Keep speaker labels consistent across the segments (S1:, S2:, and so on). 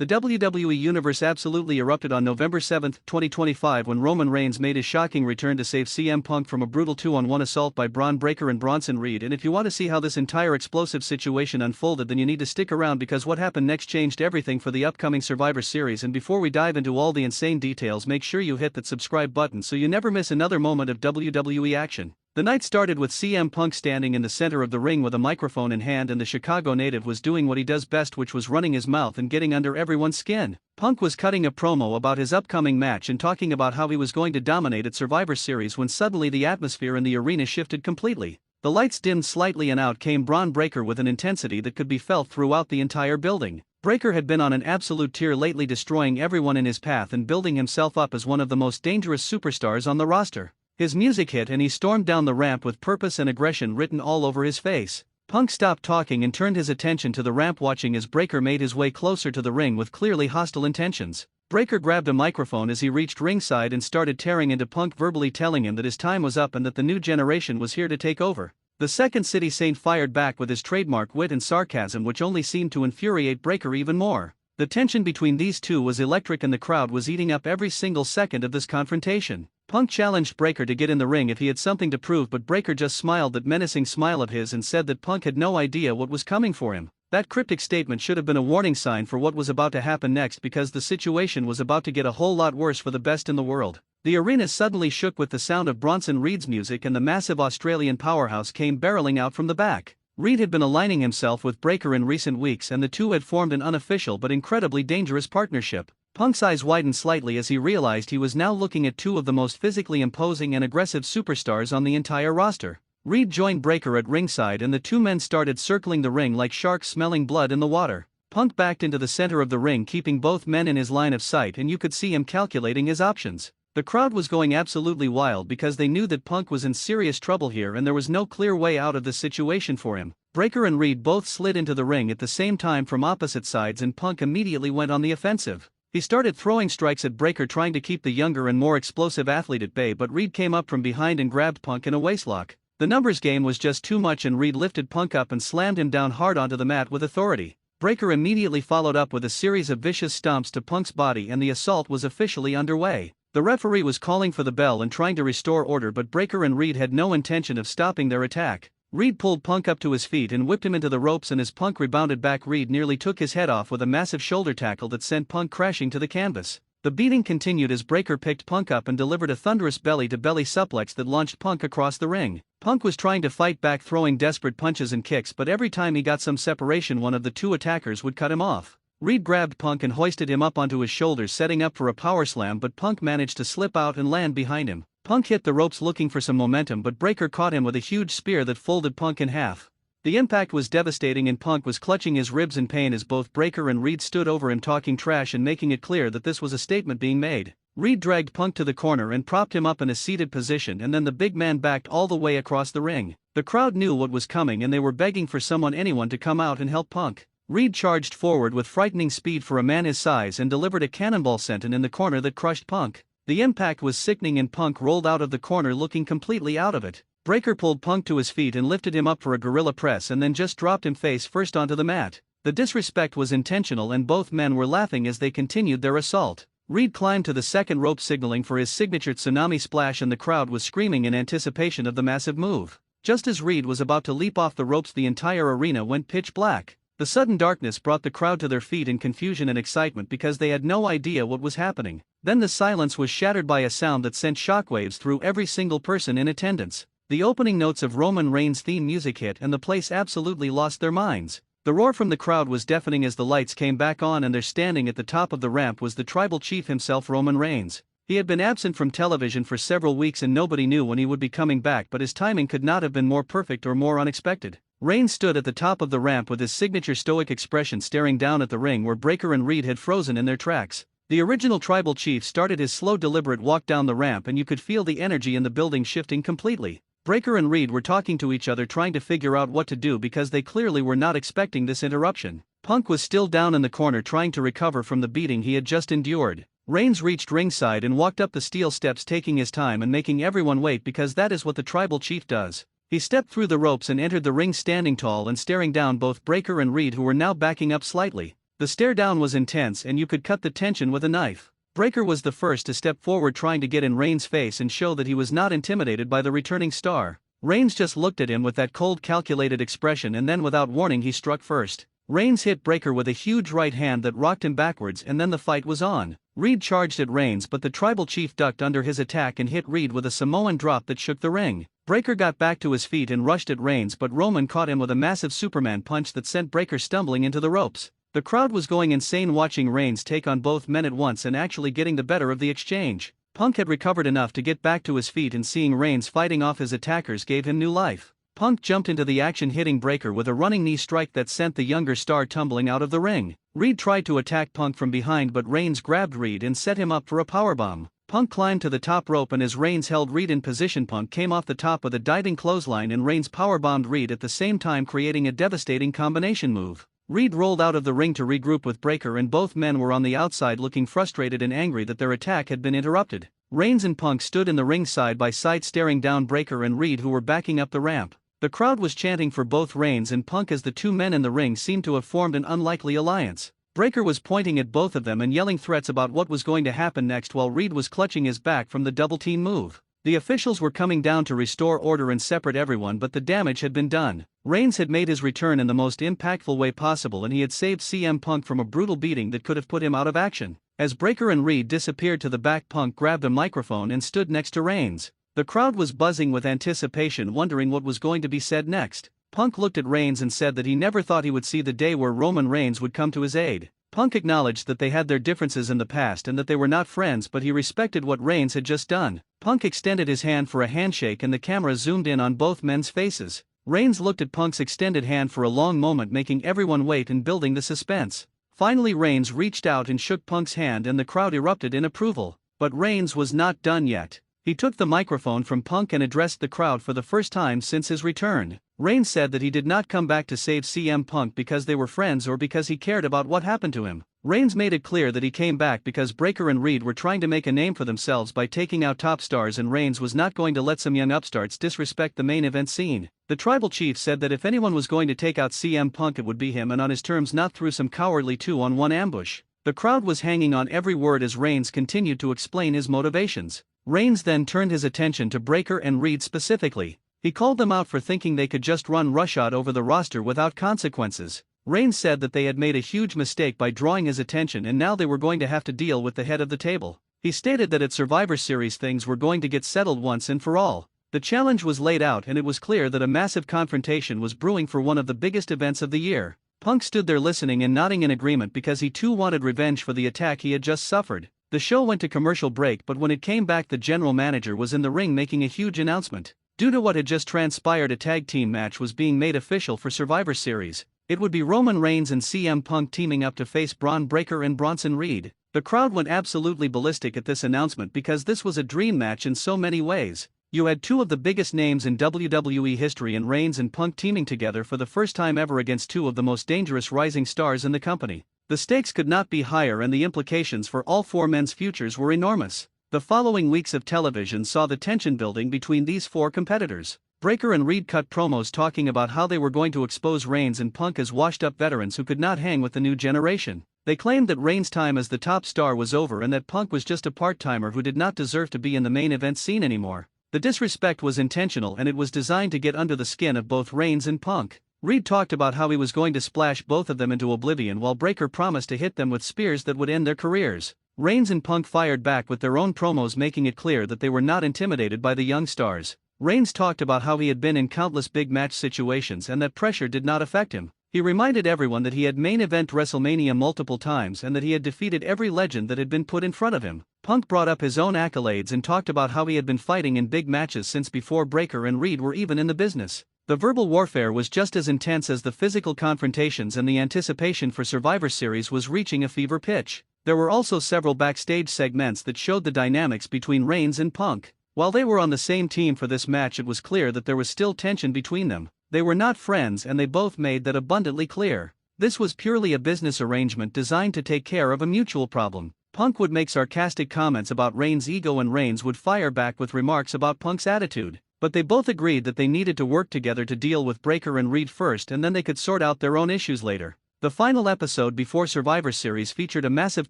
S1: The WWE Universe absolutely erupted on November 7, 2025 when Roman Reigns made his shocking return to save CM Punk from a brutal 2-on-1 assault by Bron Breakker and Bronson Reed. And if you want to see how this entire explosive situation unfolded, then you need to stick around because what happened next changed everything for the upcoming Survivor Series. And before we dive into all the insane details, make sure you hit that subscribe button so you never miss another moment of WWE action. The night started with CM Punk standing in the center of the ring with a microphone in hand, and the Chicago native was doing what he does best, which was running his mouth and getting under everyone's skin. Punk was cutting a promo about his upcoming match and talking about how he was going to dominate at Survivor Series when suddenly the atmosphere in the arena shifted completely. The lights dimmed slightly and out came Bron Breakker with an intensity that could be felt throughout the entire building. Breakker had been on an absolute tear lately, destroying everyone in his path and building himself up as one of the most dangerous superstars on the roster. His music hit and he stormed down the ramp with purpose and aggression written all over his face. Punk stopped talking and turned his attention to the ramp, watching as Breakker made his way closer to the ring with clearly hostile intentions. Breakker grabbed a microphone as he reached ringside and started tearing into Punk, verbally telling him that his time was up and that the new generation was here to take over. The Second City Saint fired back with his trademark wit and sarcasm, which only seemed to infuriate Breakker even more. The tension between these two was electric and the crowd was eating up every single second of this confrontation. Punk challenged Breakker to get in the ring if he had something to prove, but Breakker just smiled that menacing smile of his and said that Punk had no idea what was coming for him. That cryptic statement should have been a warning sign for what was about to happen next, because the situation was about to get a whole lot worse for the best in the world. The arena suddenly shook with the sound of Bronson Reed's music, and the massive Australian powerhouse came barreling out from the back. Reed had been aligning himself with Breakker in recent weeks, and the two had formed an unofficial but incredibly dangerous partnership. Punk's eyes widened slightly as he realized he was now looking at two of the most physically imposing and aggressive superstars on the entire roster. Reed joined Breakker at ringside and the two men started circling the ring like sharks smelling blood in the water. Punk backed into the center of the ring, keeping both men in his line of sight, and you could see him calculating his options. The crowd was going absolutely wild because they knew that Punk was in serious trouble here and there was no clear way out of the situation for him. Breakker and Reed both slid into the ring at the same time from opposite sides, and Punk immediately went on the offensive. He started throwing strikes at Breakker, trying to keep the younger and more explosive athlete at bay, but Reed came up from behind and grabbed Punk in a waistlock. The numbers game was just too much and Reed lifted Punk up and slammed him down hard onto the mat with authority. Breakker immediately followed up with a series of vicious stomps to Punk's body and the assault was officially underway. The referee was calling for the bell and trying to restore order, but Breakker and Reed had no intention of stopping their attack. Reed pulled Punk up to his feet and whipped him into the ropes, and as Punk rebounded back, Reed nearly took his head off with a massive shoulder tackle that sent Punk crashing to the canvas. The beating continued as Breakker picked Punk up and delivered a thunderous belly-to-belly suplex that launched Punk across the ring. Punk was trying to fight back, throwing desperate punches and kicks, but every time he got some separation, one of the two attackers would cut him off. Reed grabbed Punk and hoisted him up onto his shoulders, setting up for a power slam, but Punk managed to slip out and land behind him. Punk hit the ropes looking for some momentum, but Breakker caught him with a huge spear that folded Punk in half. The impact was devastating and Punk was clutching his ribs in pain as both Breakker and Reed stood over him talking trash and making it clear that this was a statement being made. Reed dragged Punk to the corner and propped him up in a seated position, and then the big man backed all the way across the ring. The crowd knew what was coming and they were begging for anyone to come out and help Punk. Reed charged forward with frightening speed for a man his size and delivered a cannonball senton in the corner that crushed Punk. The impact was sickening and Punk rolled out of the corner looking completely out of it. Breakker pulled Punk to his feet and lifted him up for a gorilla press and then just dropped him face first onto the mat. The disrespect was intentional and both men were laughing as they continued their assault. Reed climbed to the second rope, signaling for his signature tsunami splash, and the crowd was screaming in anticipation of the massive move. Just as Reed was about to leap off the ropes, the entire arena went pitch black. The sudden darkness brought the crowd to their feet in confusion and excitement because they had no idea what was happening. Then the silence was shattered by a sound that sent shockwaves through every single person in attendance. The opening notes of Roman Reigns' theme music hit and the place absolutely lost their minds. The roar from the crowd was deafening as the lights came back on, and there, standing at the top of the ramp, was the tribal chief himself, Roman Reigns. He had been absent from television for several weeks and nobody knew when he would be coming back, but his timing could not have been more perfect or more unexpected. Reigns stood at the top of the ramp with his signature stoic expression, staring down at the ring where Breakker and Reed had frozen in their tracks. The original tribal chief started his slow, deliberate walk down the ramp, and you could feel the energy in the building shifting completely. Breakker and Reed were talking to each other, trying to figure out what to do because they clearly were not expecting this interruption. Punk was still down in the corner trying to recover from the beating he had just endured. Reigns reached ringside and walked up the steel steps, taking his time and making everyone wait because that is what the tribal chief does. He stepped through the ropes and entered the ring standing tall and staring down both Breakker and Reed, who were now backing up slightly. The stare down was intense and you could cut the tension with a knife. Breaker was the first to step forward, trying to get in Reigns' face and show that he was not intimidated by the returning star. Reigns just looked at him with that cold, calculated expression, and then without warning he struck first. Reigns hit Breaker with a huge right hand that rocked him backwards, and then the fight was on. Reed charged at Reigns, but the tribal chief ducked under his attack and hit Reed with a Samoan drop that shook the ring. Breaker got back to his feet and rushed at Reigns, but Roman caught him with a massive Superman punch that sent Breaker stumbling into the ropes. The crowd was going insane watching Reigns take on both men at once and actually getting the better of the exchange. Punk had recovered enough to get back to his feet, and seeing Reigns fighting off his attackers gave him new life. Punk jumped into the action, hitting Breaker with a running knee strike that sent the younger star tumbling out of the ring. Reed tried to attack Punk from behind, but Reigns grabbed Reed and set him up for a powerbomb. Punk climbed to the top rope, and as Reigns held Reed in position, Punk came off the top with a diving clothesline, and Reigns powerbombed Reed at the same time, creating a devastating combination move. Reed rolled out of the ring to regroup with Breaker, and both men were on the outside looking frustrated and angry that their attack had been interrupted. Reigns and Punk stood in the ring side by side staring down Breaker and Reed, who were backing up the ramp. The crowd was chanting for both Reigns and Punk as the two men in the ring seemed to have formed an unlikely alliance. Breaker was pointing at both of them and yelling threats about what was going to happen next, while Reed was clutching his back from the double team move. The officials were coming down to restore order and separate everyone, but the damage had been done. Reigns had made his return in the most impactful way possible, and he had saved CM Punk from a brutal beating that could have put him out of action. As Breaker and Reed disappeared to the back, Punk grabbed a microphone and stood next to Reigns. The crowd was buzzing with anticipation, wondering what was going to be said next. Punk looked at Reigns and said that he never thought he would see the day where Roman Reigns would come to his aid. Punk acknowledged that they had their differences in the past and that they were not friends, but he respected what Reigns had just done. Punk extended his hand for a handshake, and the camera zoomed in on both men's faces. Reigns looked at Punk's extended hand for a long moment, making everyone wait and building the suspense. Finally, Reigns reached out and shook Punk's hand, and the crowd erupted in approval. But Reigns was not done yet. He took the microphone from Punk and addressed the crowd for the first time since his return. Reigns said that he did not come back to save CM Punk because they were friends or because he cared about what happened to him. Reigns made it clear that he came back because Breaker and Reed were trying to make a name for themselves by taking out top stars, and Reigns was not going to let some young upstarts disrespect the main event scene. The tribal chief said that if anyone was going to take out CM Punk, it would be him, and on his terms, not through some cowardly 2-on-1 ambush. The crowd was hanging on every word as Reigns continued to explain his motivations. Reigns then turned his attention to Breaker and Reed specifically. He called them out for thinking they could just run roughshod over the roster without consequences. Reigns said that they had made a huge mistake by drawing his attention, and now they were going to have to deal with the head of the table. He stated that at Survivor Series things were going to get settled once and for all. The challenge was laid out, and it was clear that a massive confrontation was brewing for one of the biggest events of the year. Punk stood there listening and nodding in agreement because he too wanted revenge for the attack he had just suffered. The show went to commercial break, but when it came back, the general manager was in the ring making a huge announcement. Due to what had just transpired, a tag team match was being made official for Survivor Series. It would be Roman Reigns and CM Punk teaming up to face Bron Breakker and Bronson Reed. The crowd went absolutely ballistic at this announcement because this was a dream match in so many ways. You had two of the biggest names in WWE history in Reigns and Punk teaming together for the first time ever against two of the most dangerous rising stars in the company. The stakes could not be higher, and the implications for all four men's futures were enormous. The following weeks of television saw the tension building between these four competitors. Breaker and Reed cut promos talking about how they were going to expose Reigns and Punk as washed-up veterans who could not hang with the new generation. They claimed that Reigns' time as the top star was over and that Punk was just a part-timer who did not deserve to be in the main event scene anymore. The disrespect was intentional, and it was designed to get under the skin of both Reigns and Punk. Reed talked about how he was going to splash both of them into oblivion, while Breaker promised to hit them with spears that would end their careers. Reigns and Punk fired back with their own promos, making it clear that they were not intimidated by the young stars. Reigns talked about how he had been in countless big match situations and that pressure did not affect him. He reminded everyone that he had main event WrestleMania multiple times and that he had defeated every legend that had been put in front of him. Punk brought up his own accolades and talked about how he had been fighting in big matches since before Breaker and Reed were even in the business. The verbal warfare was just as intense as the physical confrontations, and the anticipation for Survivor Series was reaching a fever pitch. There were also several backstage segments that showed the dynamics between Reigns and Punk. While they were on the same team for this match, it was clear that there was still tension between them. They were not friends, and they both made that abundantly clear. This was purely a business arrangement designed to take care of a mutual problem. Punk would make sarcastic comments about Reigns' ego, and Reigns would fire back with remarks about Punk's attitude. But they both agreed that they needed to work together to deal with Breaker and Reed first, and then they could sort out their own issues later. The final episode before Survivor Series featured a massive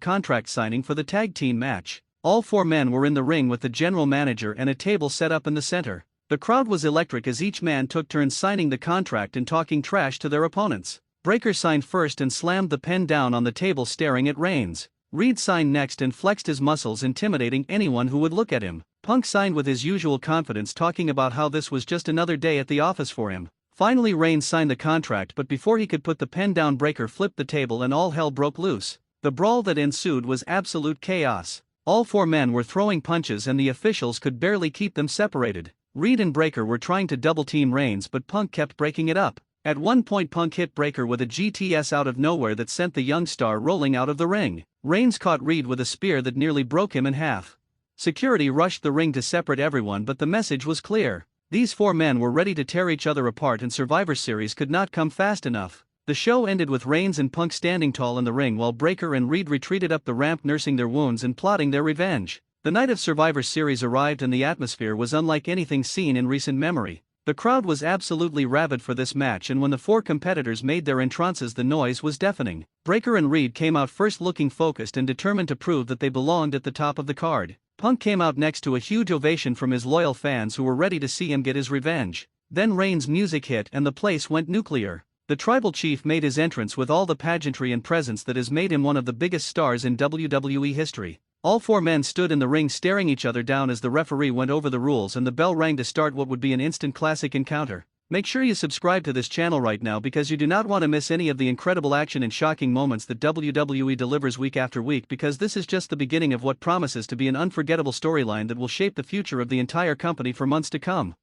S1: contract signing for the tag team match. All 4 men were in the ring with the general manager and a table set up in the center. The crowd was electric as each man took turns signing the contract and talking trash to their opponents. Breakker signed first and slammed the pen down on the table staring at Reigns. Reed signed next and flexed his muscles, intimidating anyone who would look at him. Punk signed with his usual confidence, talking about how this was just another day at the office for him. Finally Reigns signed the contract, but before he could put the pen down, Breakker flipped the table and all hell broke loose. The brawl that ensued was absolute chaos. All 4 men were throwing punches and the officials could barely keep them separated. Reed and Breakker were trying to double-team Reigns, but Punk kept breaking it up. At one point Punk hit Breakker with a GTS out of nowhere that sent the young star rolling out of the ring. Reigns caught Reed with a spear that nearly broke him in half. Security rushed the ring to separate everyone, but the message was clear. These 4 men were ready to tear each other apart and Survivor Series could not come fast enough. The show ended with Reigns and Punk standing tall in the ring while Breakker and Reed retreated up the ramp, nursing their wounds and plotting their revenge. The night of Survivor Series arrived and the atmosphere was unlike anything seen in recent memory. The crowd was absolutely rabid for this match, and when the 4 competitors made their entrances the noise was deafening. Breakker and Reed came out first looking focused and determined to prove that they belonged at the top of the card. Punk came out next to a huge ovation from his loyal fans who were ready to see him get his revenge. Then Reigns' music hit and the place went nuclear. The tribal chief made his entrance with all the pageantry and presence that has made him one of the biggest stars in WWE history. All 4 men stood in the ring staring each other down as the referee went over the rules and the bell rang to start what would be an instant classic encounter. Make sure you subscribe to this channel right now because you do not want to miss any of the incredible action and shocking moments that WWE delivers week after week, because this is just the beginning of what promises to be an unforgettable storyline that will shape the future of the entire company for months to come.